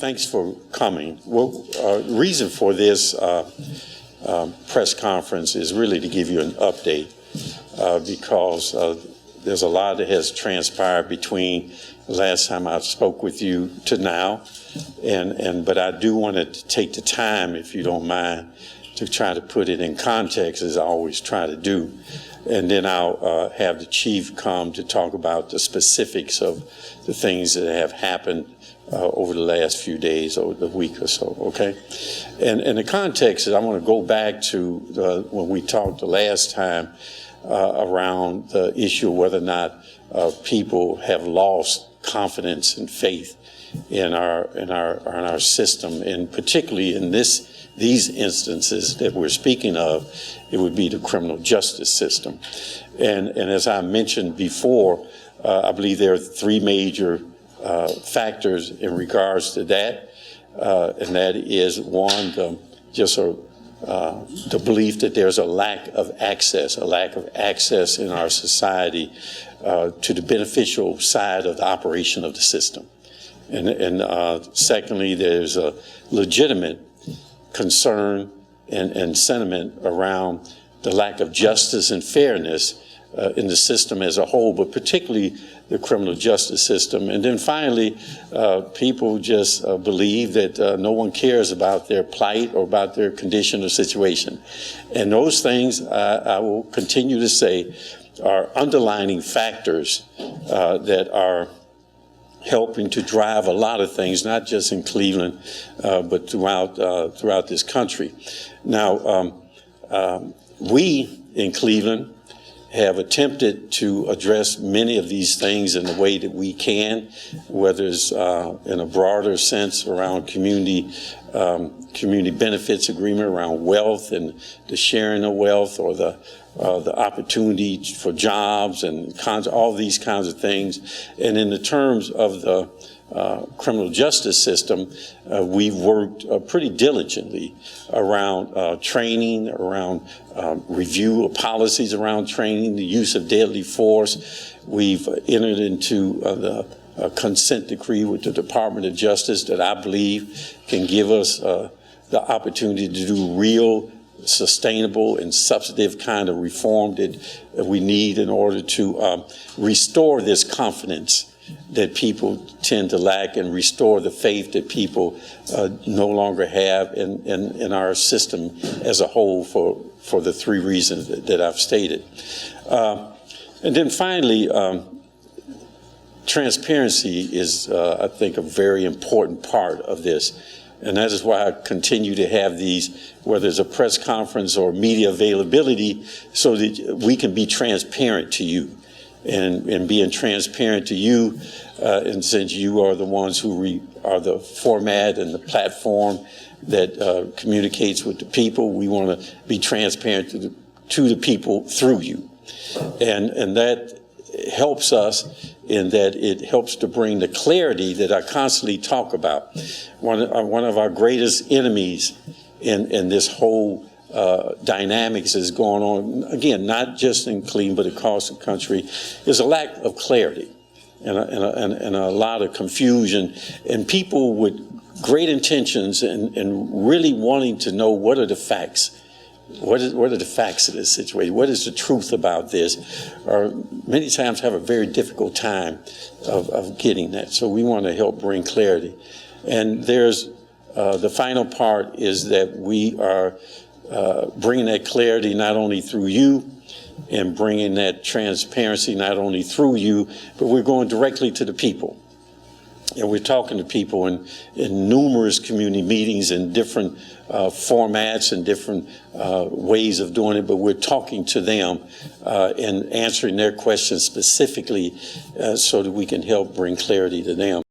thanks for coming. Well, reason for this press conference is really to give you an update because there's a lot that has transpired between the last time I spoke with you to now, but I do want to take the time, if you don't mind, to try to put it in context, as I always try to do. And then I'll have the chief come to talk about the specifics of the things that have happened over the last few days, over the week or so, okay? And the context is I want to go back to when we talked the last time around the issue of whether or not people have lost confidence and faith in our system, and particularly in these instances that we're speaking of, it would be the criminal justice system. And as I mentioned before, I believe there are three major factors in regards to that, and that is one, the belief that there's a lack of access in our society to the beneficial side of the operation of the system. And secondly, there's a legitimate concern and sentiment around the lack of justice and fairness in the system as a whole, but particularly the criminal justice system. And then finally, people just believe that no one cares about their plight or about their condition or situation. And those things, I will continue to say, are underlining factors that are helping to drive a lot of things, not just in Cleveland, but throughout this country. Now, we in Cleveland have attempted to address many of these things in the way that we can, whether it's in a broader sense around community benefits agreement, around wealth and the sharing of wealth, or the opportunity for jobs and all these kinds of things. And in the terms of the criminal justice system, we've worked pretty diligently around training, around review of policies around training, the use of deadly force. We've entered into the consent decree with the Department of Justice that I believe can give us the opportunity to do real, sustainable and substantive kind of reform that we need in order to restore this confidence that people tend to lack, and restore the faith that people no longer have in our system as a whole for the three reasons that I've stated. And then finally, transparency is, I think, a very important part of this. And that is why I continue to have these, whether it's a press conference or media availability, so that we can be transparent to you. And being transparent to you, and since you are the ones who are the format and the platform that communicates with the people, we want to be transparent to the people through you. And that helps us in that it helps to bring the clarity that I constantly talk about. One of our greatest enemies in this whole dynamics is going on, again, not just in Cleveland, but across the country, is a lack of clarity and a lot of confusion, and people with great intentions and really wanting to know what are the facts. What are the facts of this situation? What is the truth about this? Or many times have a very difficult time of getting that. So we want to help bring clarity. And there's the final part is that we are bringing that clarity not only through you, and bringing that transparency not only through you, but we're going directly to the people. And we're talking to people in numerous community meetings in different formats and different ways of doing it, but we're talking to them and answering their questions specifically so that we can help bring clarity to them.